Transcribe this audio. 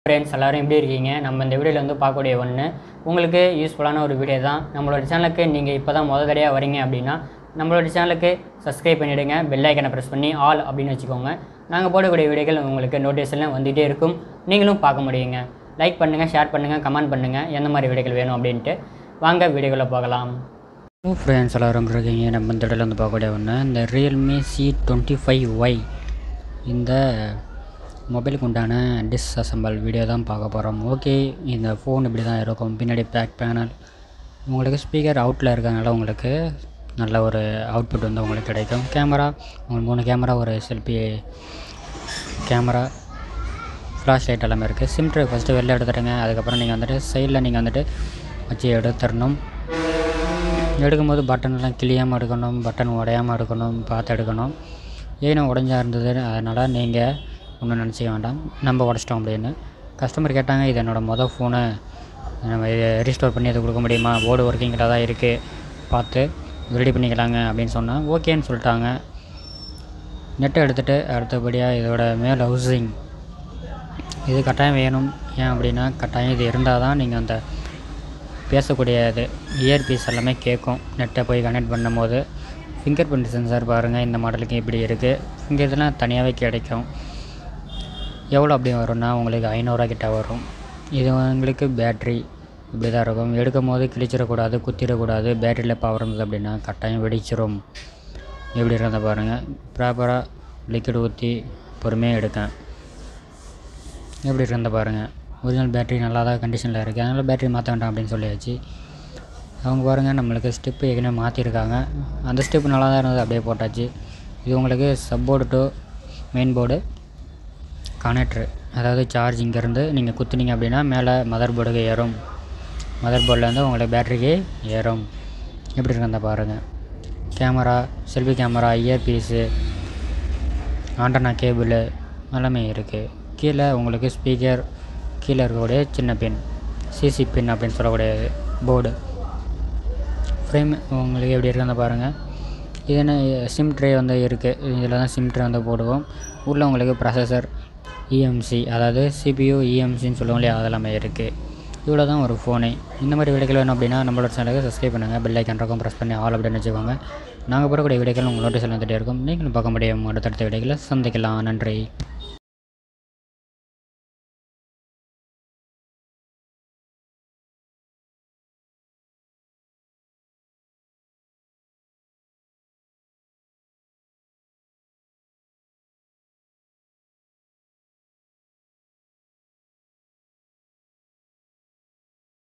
Friends எல்லாரும் எப்படி இருக்கீங்க? நம்ம இந்த வீடியோவில் வந்து பார்க்கக்கூடிய ஒன்று உங்களுக்கு யூஸ்ஃபுல்லான ஒரு வீடியோ தான். நம்மளோட சேனலுக்கு நீங்கள் இப்போ தான் முதல் தடையாக வரீங்க அப்படின்னா நம்மளோட சேனலுக்கு சப்ஸ்கிரைப் பண்ணிவிடுங்க, பெல் ஐக்கனை ப்ரெஸ் பண்ணி ஆல் அப்படின்னு வச்சுக்கோங்க. நாங்கள் போடக்கூடிய வீடியோக்கள் உங்களுக்கு நோட்டிஃபிகேஷனில் வந்துகிட்டே இருக்கும், நீங்களும் பார்க்க முடியுங்க. லைக் பண்ணுங்கள், ஷேர் பண்ணுங்கள், கமெண்ட் பண்ணுங்கள் எந்த மாதிரி வீடியோக்கள் வேணும் அப்படின்ட்டு. வாங்க வீடியோக்குள்ளே போகலாம். ஹலோ ஃப்ரெண்ட்ஸ் எல்லாரும் இருக்கீங்க. நம்ம இந்த வீடியோவில் வந்து பார்க்கக்கூடிய ஒன்று இந்த ரியல்மி C25Y இந்த மொபைலுக்கு உண்டான டிஸ்அசம்பிள் வீடியோ தான் பார்க்க போகிறோம். ஓகே, இந்த ஃபோன் இப்படி தான் இருக்கும். பின்னாடி பேக் பேனல் உங்களுக்கு ஸ்பீக்கர் அவுட்டில் இருக்கிறதுனால உங்களுக்கு நல்ல ஒரு அவுட்புட் வந்து உங்களுக்கு கிடைக்கும். கேமரா உங்களுக்கு 3 கேமரா, ஒரு செல்ஃபி கேமரா, ஃப்ளாஷ் லைட் எல்லாமே இருக்குது. சிம் ட்ரை ஃபஸ்ட்டு வெளில எடுத்துடுங்க. அதுக்கப்புறம் நீங்கள் வந்துட்டு சைடில் நீங்கள் வந்துட்டு வச்சு எடுத்துடணும். எடுக்கும்போது பட்டன்லாம் கிளியாமல் எடுக்கணும், பட்டன் உடையாமல் எடுக்கணும், பார்த்து எடுக்கணும். ஏன்னா உடஞ்சா இருந்தது, அதனால் நீங்கள் ஒன்றும் நினச்சிக்க வேண்டாம், நம்ம உடச்சிட்டோம் அப்படின்னு. கஸ்டமர் கேட்டாங்க, இது என்னோடய மொதல் ஃபோனு, நம்ம இதை ரீஸ்டோர் பண்ணி அதை கொடுக்க முடியுமா, போர்டு ஒர்க்கிங்கில் தான் இருக்குது, பார்த்து ரெடி பண்ணிக்கலாங்க அப்படின்னு சொன்னால் ஓகேன்னு சொல்லிட்டாங்க. நெட்டை எடுத்துகிட்டு அடுத்தபடியாக இதோட மேல் ஹவுசிங் இது கட்டாயம் வேணும். ஏன் அப்படின்னா கட்டாயம் இது இருந்தால் தான் நீங்கள் அந்த பேசக்கூடிய இது இயர்பீஸ் எல்லாமே கேட்கும். நெட்டை போய் கனெக்ட் பண்ணும் போது ஃபிங்கர் பிரிண்ட் சென்சார் பாருங்கள், இந்த மாடலுக்கு இப்படி இருக்குது. இங்கே இதெல்லாம் தனியாகவே கிடைக்கும். எவ்வளோ அப்படி வரும்னா உங்களுக்கு 500 கிட்ட வரும். இது உங்களுக்கு பேட்ரி இப்படி தான் இருக்கும். எடுக்கும் போது கிழிச்சிடக்கூடாது, குத்திடக்கூடாது. பேட்டரியில் பவர் இருந்தது அப்படின்னா கட்டாயம் வெடிச்சிடும். எப்படி இருந்தால் பாருங்கள், ப்ராப்பராக லிக்விட் ஊற்றி பொறுமையாக எடுக்கேன். எப்படி இருந்தால் பாருங்கள், ஒரிஜினல் பேட்ரி நல்லா தான் கண்டிஷனில் இருக்குது, அதனால் பேட்ரி மாற்ற வேண்டாம் அப்படின்னு சொல்லியாச்சு. அவங்க பாருங்கள், நம்மளுக்கு ஸ்டெப்பு ஏற்கனவே மாற்றிருக்காங்க. அந்த ஸ்டெப்பு நல்லா தான் இருந்தது, அப்படியே போட்டாச்சு. இது உங்களுக்கு support to main board connector, அதாவது சார்ஜ் இங்கேருந்து நீங்கள் குத்துனீங்க அப்படின்னா மேலே மதர் போர்டுக்கு ஏறும். மதர் போர்டிலேருந்து உங்களுக்கு பேட்டரிக்கு ஏறும். எப்படி இருக்குன்னு பாருங்கள். Camera, selfie camera, earpiece, antenna cable எல்லாமே இருக்குது. கீழே உங்களுக்கு ஸ்பீக்கர், கீழே இருக்கக்கூடிய சின்ன பின், சிசி பின் அப்படின்னு சொல்லக்கூடிய போர்டு ஃப்ரேம் உங்களுக்கு எப்படி இருக்குன்னு பாருங்கள். இது என்ன சிம் ட்ரே வந்து இருக்குது, இதில் தான் சிம் ட்ரே வந்து போடுவோம். உள்ளே உங்களுக்கு ப்ராசஸர், EMC அதாவது CPU EMCன்னு சொல்லுவோம் இல்லையா, அதெல்லாமே இருக்குது. இவ்வளோ தான் ஒரு ஃபோனு. இந்த மாதிரி வீடியோக்கள் வேணும் அப்படின்னா நம்மளோட சேனலுக்கு சப்ஸ்கிரைப் பண்ணுங்கள், பெல் ஐக்கன் இருக்கும் ப்ரெஸ் பண்ணி ஆல் அப்படின்னு வச்சுக்கோங்க. நாங்கள் போடக்கூடிய வீடியோக்கள் உங்கள் நோட்டீஸில் வந்துகிட்டே இருக்கும், நீங்களும் பார்க்க முடியும். அடுத்தடுத்த வீடியோக்களை சந்திக்கலாம். நன்றி.